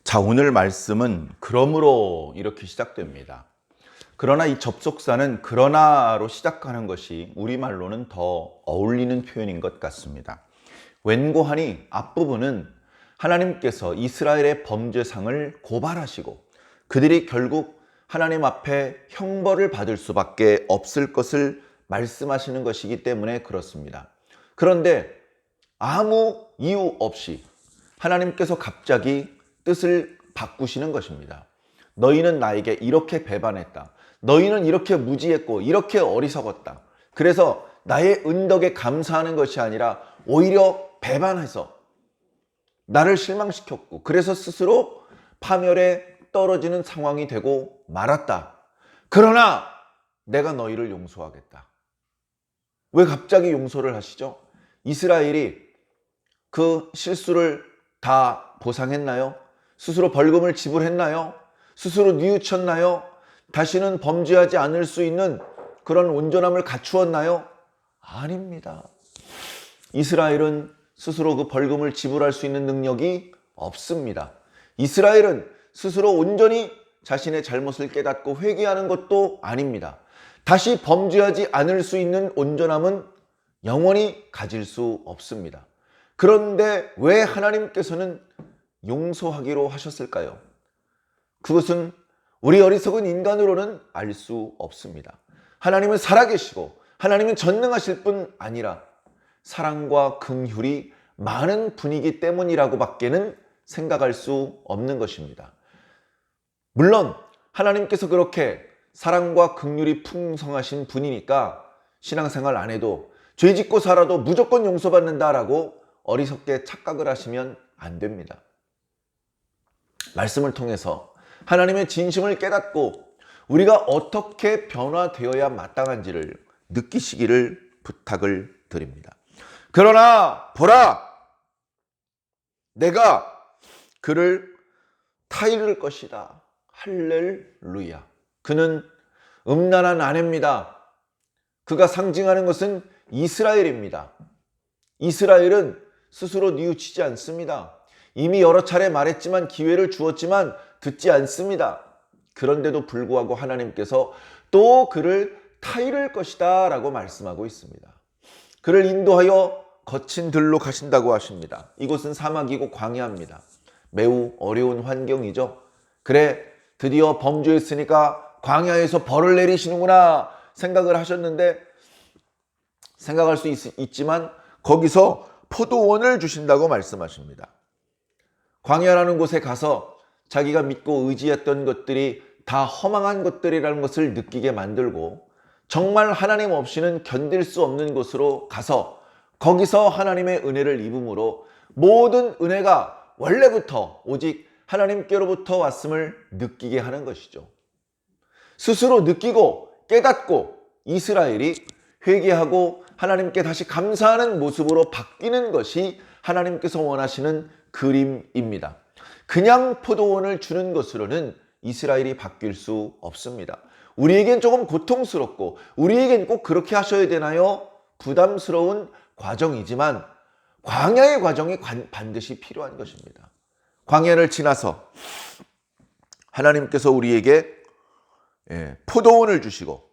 자, 오늘 말씀은 그러므로 이렇게 시작됩니다. 그러나 이 접속사는 그러나로 시작하는 것이 우리말로는 더 어울리는 표현인 것 같습니다. 웬고하니 앞부분은 하나님께서 이스라엘의 범죄상을 고발하시고 그들이 결국 하나님 앞에 형벌을 받을 수밖에 없을 것을 말씀하시는 것이기 때문에 그렇습니다. 그런데 아무 이유 없이 하나님께서 갑자기 뜻을 바꾸시는 것입니다. 너희는 나에게 이렇게 배반했다. 너희는 이렇게 무지했고 이렇게 어리석었다. 그래서 나의 은덕에 감사하는 것이 아니라 오히려 배반해서 나를 실망시켰고 그래서 스스로 파멸에 떨어지는 상황이 되고 말았다. 그러나 내가 너희를 용서하겠다. 왜 갑자기 용서를 하시죠? 이스라엘이 그 실수를 다 보상했나요? 스스로 벌금을 지불했나요? 스스로 뉘우쳤나요? 다시는 범죄하지 않을 수 있는 그런 온전함을 갖추었나요? 아닙니다. 이스라엘은 스스로 그 벌금을 지불할 수 있는 능력이 없습니다. 이스라엘은 스스로 온전히 자신의 잘못을 깨닫고 회개하는 것도 아닙니다. 다시 범죄하지 않을 수 있는 온전함은 영원히 가질 수 없습니다. 그런데 왜 하나님께서는 용서하기로 하셨을까요? 그것은 우리 어리석은 인간으로는 알 수 없습니다. 하나님은 살아계시고 하나님은 전능하실 뿐 아니라 사랑과 긍휼이 많은 분이기 때문이라고 밖에는 생각할 수 없는 것입니다. 물론 하나님께서 그렇게 사랑과 긍휼이 풍성하신 분이니까 신앙생활 안 해도 죄 짓고 살아도 무조건 용서받는다라고 어리석게 착각을 하시면 안 됩니다. 말씀을 통해서 하나님의 진심을 깨닫고 우리가 어떻게 변화되어야 마땅한지를 느끼시기를 부탁을 드립니다. 그러나 보라! 내가 그를 타이를 것이다. 할렐루야. 그는 음란한 아내입니다. 그가 상징하는 것은 이스라엘입니다. 이스라엘은 스스로 뉘우치지 않습니다. 이미 여러 차례 말했지만 기회를 주었지만 듣지 않습니다. 그런데도 불구하고 하나님께서 또 그를 타이를 것이다 라고 말씀하고 있습니다. 그를 인도하여 거친 들로 가신다고 하십니다. 이곳은 사막이고 광야입니다. 매우 어려운 환경이죠. 그래, 드디어 범죄했으니까 광야에서 벌을 내리시는구나 생각을 하셨는데 생각할 수 있지만 거기서 포도원을 주신다고 말씀하십니다. 광야라는 곳에 가서 자기가 믿고 의지했던 것들이 다 허망한 것들이라는 것을 느끼게 만들고 정말 하나님 없이는 견딜 수 없는 곳으로 가서 거기서 하나님의 은혜를 입음으로 모든 은혜가 원래부터 오직 하나님께로부터 왔음을 느끼게 하는 것이죠. 스스로 느끼고 깨닫고 이스라엘이 회개하고 하나님께 다시 감사하는 모습으로 바뀌는 것이 하나님께서 원하시는 그림입니다. 그냥 포도원을 주는 것으로는 이스라엘이 바뀔 수 없습니다. 우리에겐 조금 고통스럽고 우리에겐 꼭 그렇게 하셔야 되나요? 부담스러운 과정이지만 광야의 과정이 반드시 필요한 것입니다. 광야를 지나서 하나님께서 우리에게 포도원을 주시고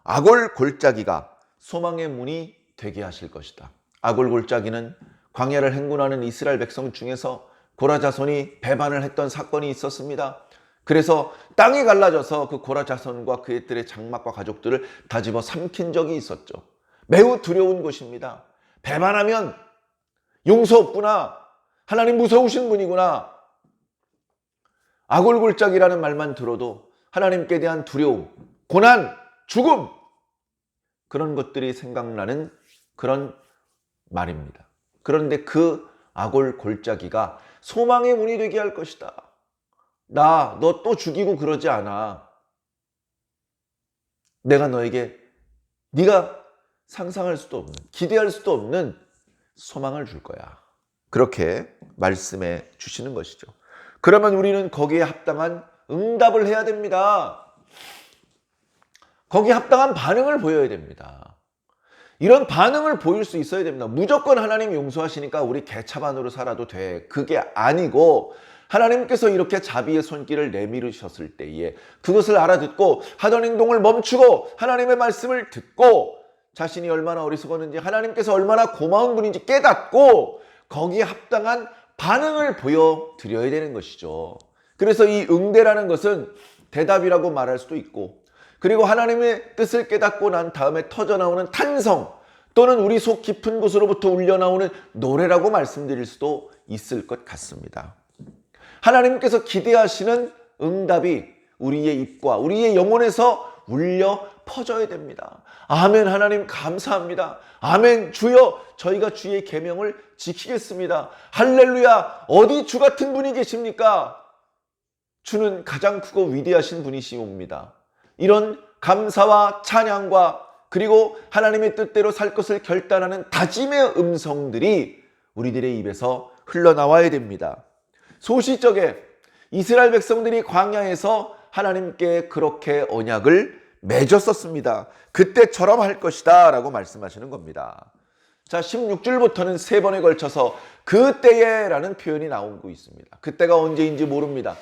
아골 골짜기가 소망의 문이 되게 하실 것이다. 아골 골짜기는 광야를 행군하는 이스라엘 백성 중에서 고라 자손이 배반을 했던 사건이 있었습니다. 그래서 땅이 갈라져서 그 고라 자손과 그들의 장막과 가족들을 다 집어 삼킨 적이 있었죠. 매우 두려운 곳입니다. 배반하면 용서 없구나. 하나님 무서우신 분이구나. 아골 골짜기라는 말만 들어도 하나님께 대한 두려움, 고난, 죽음 그런 것들이 생각나는 그런 말입니다. 그런데 그 아골 골짜기가 소망의 문이 되게 할 것이다. 너 또 죽이고 그러지 않아. 내가 너에게 네가 상상할 수도 없는, 기대할 수도 없는 소망을 줄 거야. 그렇게 말씀해 주시는 것이죠. 그러면 우리는 거기에 합당한 응답을 해야 됩니다. 거기에 합당한 반응을 보여야 됩니다. 이런 반응을 보일 수 있어야 됩니다. 무조건 하나님 용서하시니까 우리 개차반으로 살아도 돼. 그게 아니고 하나님께서 이렇게 자비의 손길을 내밀으셨을 때에 그것을 알아듣고 하던 행동을 멈추고 하나님의 말씀을 듣고 자신이 얼마나 어리석었는지 하나님께서 얼마나 고마운 분인지 깨닫고 거기에 합당한 반응을 보여드려야 되는 것이죠. 그래서 이 응대라는 것은 대답이라고 말할 수도 있고, 그리고 하나님의 뜻을 깨닫고 난 다음에 터져나오는 탄성 또는 우리 속 깊은 곳으로부터 울려나오는 노래라고 말씀드릴 수도 있을 것 같습니다. 하나님께서 기대하시는 응답이 우리의 입과 우리의 영혼에서 울려 퍼져야 됩니다. 아멘. 하나님 감사합니다. 아멘. 주여, 저희가 주의 계명을 지키겠습니다. 할렐루야. 어디 주 같은 분이 계십니까? 주는 가장 크고 위대하신 분이시옵니다. 이런 감사와 찬양과 그리고 하나님의 뜻대로 살 것을 결단하는 다짐의 음성들이 우리들의 입에서 흘러나와야 됩니다. 소시적에 이스라엘 백성들이 광야에서 하나님께 그렇게 언약을 맺었었습니다. 그때처럼 할 것이다 라고 말씀하시는 겁니다. 자, 16절부터는 세 번에 걸쳐서 그때에 라는 표현이 나오고 있습니다. 그때가 언제인지 모릅니다.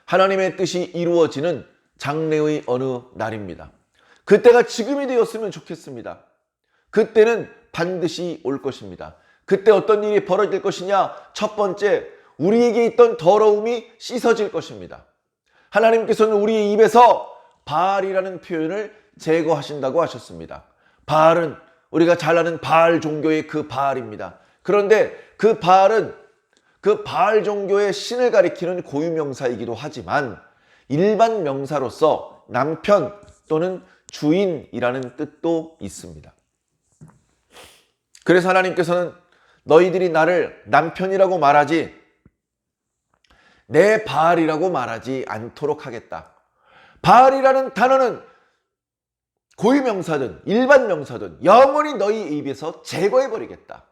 하나님의 뜻이 이루어지는 장래의 어느 날입니다. 그때가 지금이 되었으면 좋겠습니다. 그때는 반드시 올 것입니다. 그때 어떤 일이 벌어질 것이냐? 첫 번째, 우리에게 있던 더러움이 씻어질 것입니다. 하나님께서는 우리의 입에서 바알이라는 표현을 제거하신다고 하셨습니다. 바알은 우리가 잘 아는 바알 종교의 그 바알입니다. 그런데 그 바알은 그 바알 종교의 신을 가리키는 고유명사이기도 하지만 일반 명사로서 남편 또는 주인이라는 뜻도 있습니다. 그래서 하나님께서는 너희들이 나를 남편이라고 말하지 내 바알이라고 말하지 않도록 하겠다. 바알이라는 단어는 고유명사든 일반 명사든 영원히 너희 입에서 제거해버리겠다.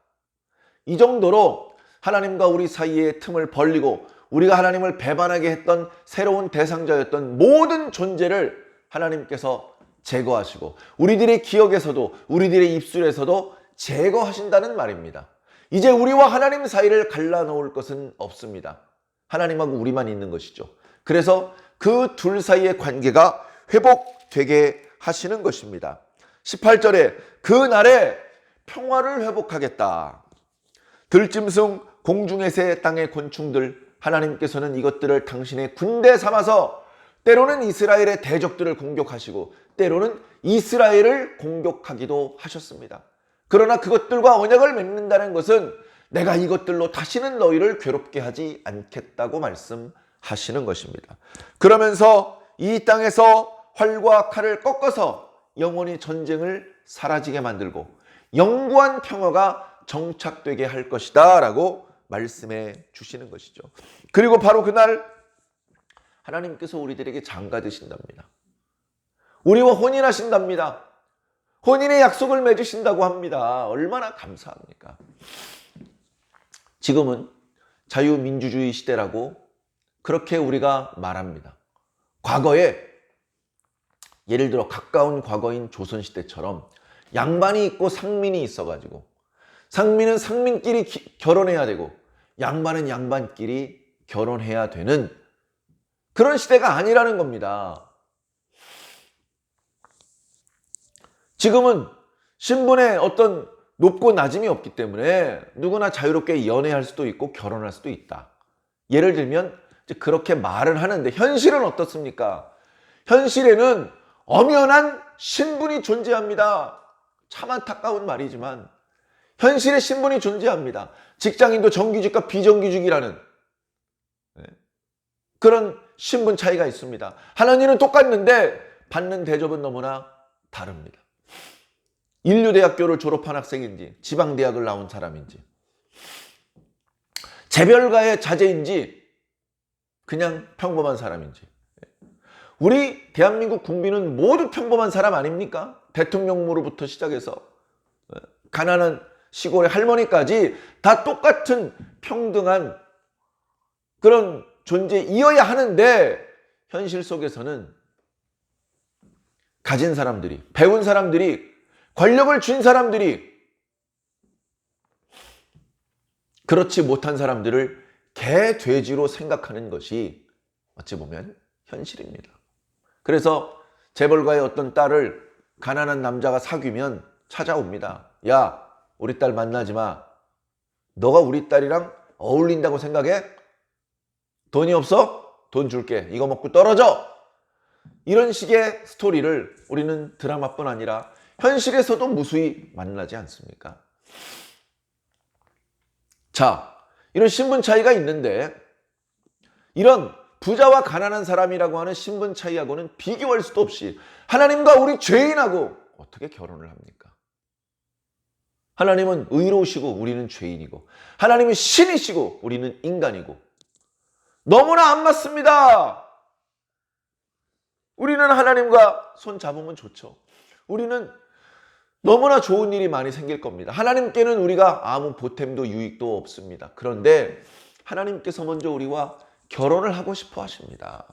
이 정도로 하나님과 우리 사이에 틈을 벌리고 우리가 하나님을 배반하게 했던 새로운 대상자였던 모든 존재를 하나님께서 제거하시고 우리들의 기억에서도 우리들의 입술에서도 제거하신다는 말입니다. 이제 우리와 하나님 사이를 갈라놓을 것은 없습니다. 하나님하고 우리만 있는 것이죠. 그래서 그 둘 사이의 관계가 회복되게 하시는 것입니다. 18절에 그 날에 평화를 회복하겠다. 들짐승, 공중의 새, 땅의 곤충들, 하나님께서는 이것들을 당신의 군대 삼아서 때로는 이스라엘의 대적들을 공격하시고 때로는 이스라엘을 공격하기도 하셨습니다. 그러나 그것들과 언약을 맺는다는 것은 내가 이것들로 다시는 너희를 괴롭게 하지 않겠다고 말씀하시는 것입니다. 그러면서 이 땅에서 활과 칼을 꺾어서 영원히 전쟁을 사라지게 만들고 영구한 평화가 정착되게 할 것이다 라고 말씀해 주시는 것이죠. 그리고 바로 그날 하나님께서 우리들에게 장가 되신답니다. 우리와 혼인하신답니다. 혼인의 약속을 맺으신다고 합니다. 얼마나 감사합니까? 지금은 자유민주주의 시대라고 그렇게 우리가 말합니다. 과거에 예를 들어 가까운 과거인 조선시대처럼 양반이 있고 상민이 있어가지고 상민은 상민끼리 결혼해야 되고 양반은 양반끼리 결혼해야 되는 그런 시대가 아니라는 겁니다. 지금은 신분에 어떤 높고 낮음이 없기 때문에 누구나 자유롭게 연애할 수도 있고 결혼할 수도 있다. 예를 들면 그렇게 말은 하는데 현실은 어떻습니까? 현실에는 엄연한 신분이 존재합니다. 참 안타까운 말이지만 현실의 신분이 존재합니다. 직장인도 정규직과 비정규직이라는 그런 신분 차이가 있습니다. 하나님은 똑같는데 받는 대접은 너무나 다릅니다. 인류대학교를 졸업한 학생인지 지방대학을 나온 사람인지 재별가의 자제인지 그냥 평범한 사람인지 우리 대한민국 국민은 모두 평범한 사람 아닙니까? 대통령으로부터 시작해서 가난한 시골의 할머니까지 다 똑같은 평등한 그런 존재이어야 하는데 현실 속에서는 가진 사람들이, 배운 사람들이, 권력을 쥔 사람들이 그렇지 못한 사람들을 개, 돼지로 생각하는 것이 어찌 보면 현실입니다. 그래서 재벌가의 어떤 딸을 가난한 남자가 사귀면 찾아옵니다. 야, 우리 딸 만나지 마. 너가 우리 딸이랑 어울린다고 생각해? 돈이 없어? 돈 줄게. 이거 먹고 떨어져. 이런 식의 스토리를 우리는 드라마뿐 아니라 현실에서도 무수히 만나지 않습니까? 자, 이런 신분 차이가 있는데 이런 부자와 가난한 사람이라고 하는 신분 차이하고는 비교할 수도 없이 하나님과 우리 죄인하고 어떻게 결혼을 합니까? 하나님은 의로우시고 우리는 죄인이고, 하나님은 신이시고 우리는 인간이고, 너무나 안 맞습니다. 우리는 하나님과 손 잡으면 좋죠. 우리는 너무나 좋은 일이 많이 생길 겁니다. 하나님께는 우리가 아무 보탬도 유익도 없습니다. 그런데 하나님께서 먼저 우리와 결혼을 하고 싶어 하십니다.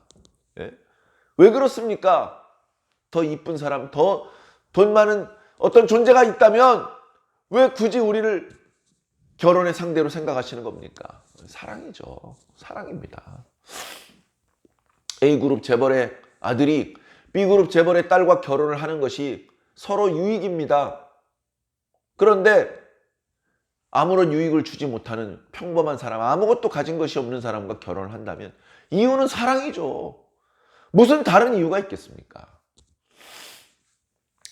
예? 왜 그렇습니까? 더 이쁜 사람, 더 돈 많은 어떤 존재가 있다면 왜 굳이 우리를 결혼의 상대로 생각하시는 겁니까? 사랑이죠. 사랑입니다. A그룹 재벌의 아들이 B그룹 재벌의 딸과 결혼을 하는 것이 서로 유익입니다. 그런데 아무런 유익을 주지 못하는 평범한 사람, 아무것도 가진 것이 없는 사람과 결혼을 한다면 이유는 사랑이죠. 무슨 다른 이유가 있겠습니까?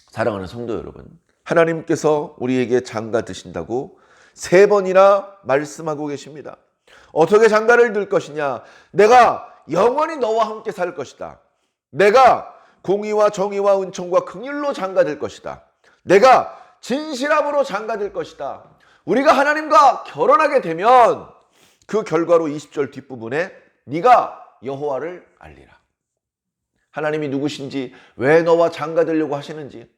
사랑하는 성도 여러분, 하나님께서 우리에게 장가 드신다고 3번이나 말씀하고 계십니다. 어떻게 장가를 들 것이냐? 내가 영원히 너와 함께 살 것이다. 내가 공의와 정의와 은총과 긍휼로 장가들 것이다. 내가 진실함으로 장가들 것이다. 우리가 하나님과 결혼하게 되면 그 결과로 20절 뒷부분에 네가 여호와를 알리라. 하나님이 누구신지, 왜 너와 장가들려고 하시는지,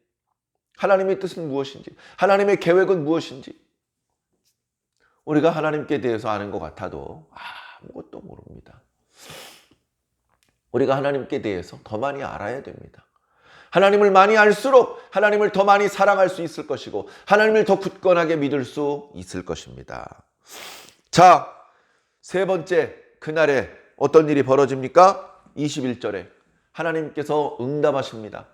하나님의 뜻은 무엇인지, 하나님의 계획은 무엇인지, 우리가 하나님께 대해서 아는 것 같아도 아무것도 모릅니다. 우리가 하나님께 대해서 더 많이 알아야 됩니다. 하나님을 많이 알수록 하나님을 더 많이 사랑할 수 있을 것이고, 하나님을 더 굳건하게 믿을 수 있을 것입니다. 자, 3번째, 그날에 어떤 일이 벌어집니까? 21절에 하나님께서 응답하십니다.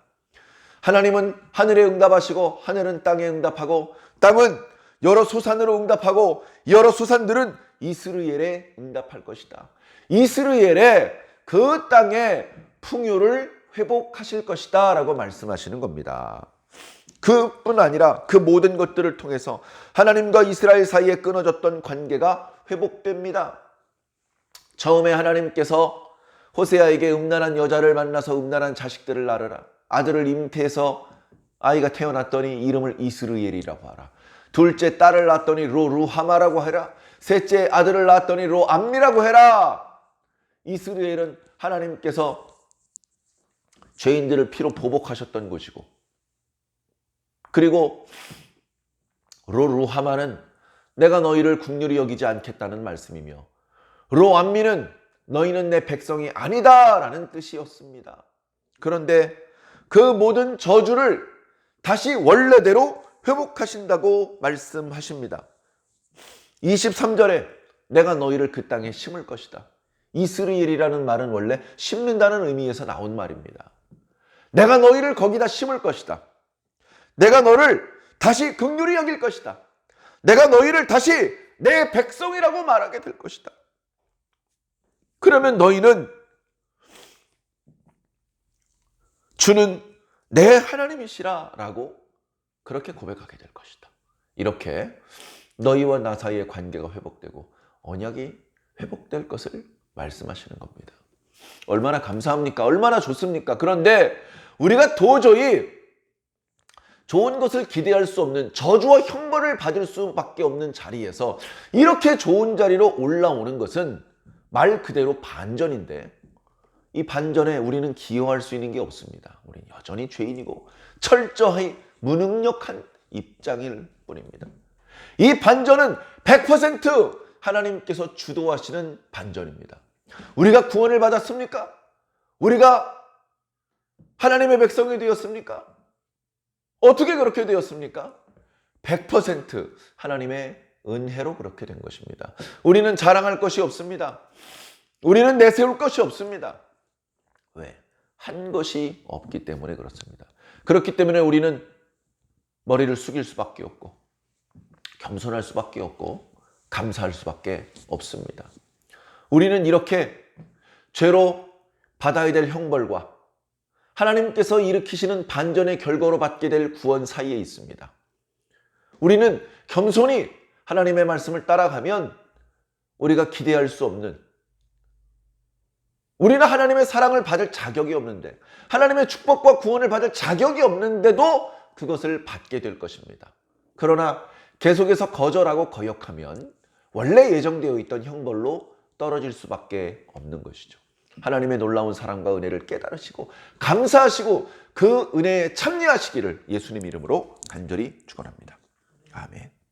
하나님은 하늘에 응답하시고, 하늘은 땅에 응답하고, 땅은 여러 수산으로 응답하고, 여러 수산들은 이스라엘에 응답할 것이다. 이스라엘에 그 땅의 풍요를 회복하실 것이다 라고 말씀하시는 겁니다. 그뿐 아니라 그 모든 것들을 통해서 하나님과 이스라엘 사이에 끊어졌던 관계가 회복됩니다. 처음에 하나님께서 호세아에게 음란한 여자를 만나서 음란한 자식들을 낳으라. 아들을 잉태해서 아이가 태어났더니 이름을 이스라엘이라고 하라. 둘째 딸을 낳았더니 루하마라고 해라. 셋째 아들을 낳았더니 로암미라고 해라. 이스라엘은 하나님께서 죄인들을 피로 보복하셨던 곳이고, 그리고 루하마는 내가 너희를 긍휼히 여기지 않겠다는 말씀이며, 로암미는 너희는 내 백성이 아니다 라는 뜻이었습니다. 그런데 그 모든 저주를 다시 원래대로 회복하신다고 말씀하십니다. 23절에 내가 너희를 그 땅에 심을 것이다. 이스라엘이라는 말은 원래 심는다는 의미에서 나온 말입니다. 내가 너희를 거기다 심을 것이다. 내가 너를 다시 긍휼히 여길 것이다. 내가 너희를 다시 내 백성이라고 말하게 될 것이다. 그러면 너희는 주는 내 하나님이시라 라고 그렇게 고백하게 될 것이다. 이렇게 너희와 나 사이의 관계가 회복되고 언약이 회복될 것을 말씀하시는 겁니다. 얼마나 감사합니까? 얼마나 좋습니까? 그런데 우리가 도저히 좋은 것을 기대할 수 없는, 저주와 형벌을 받을 수밖에 없는 자리에서 이렇게 좋은 자리로 올라오는 것은 말 그대로 반전인데, 이 반전에 우리는 기여할 수 있는 게 없습니다. 우리는 여전히 죄인이고 철저히 무능력한 입장일 뿐입니다. 이 반전은 100% 하나님께서 주도하시는 반전입니다. 우리가 구원을 받았습니까? 우리가 하나님의 백성이 되었습니까? 어떻게 그렇게 되었습니까? 100% 하나님의 은혜로 그렇게 된 것입니다. 우리는 자랑할 것이 없습니다. 우리는 내세울 것이 없습니다. 왜? 한 것이 없기 때문에 그렇습니다. 그렇기 때문에 우리는 머리를 숙일 수밖에 없고 겸손할 수밖에 없고 감사할 수밖에 없습니다. 우리는 이렇게 죄로 받아야 될 형벌과 하나님께서 일으키시는 반전의 결과로 받게 될 구원 사이에 있습니다. 우리는 겸손히 하나님의 말씀을 따라가면 우리가 기대할 수 없는, 우리는 하나님의 사랑을 받을 자격이 없는데, 하나님의 축복과 구원을 받을 자격이 없는데도 그것을 받게 될 것입니다. 그러나 계속해서 거절하고 거역하면 원래 예정되어 있던 형벌로 떨어질 수밖에 없는 것이죠. 하나님의 놀라운 사랑과 은혜를 깨달으시고 감사하시고 그 은혜에 참여하시기를 예수님 이름으로 간절히 축원합니다. 아멘.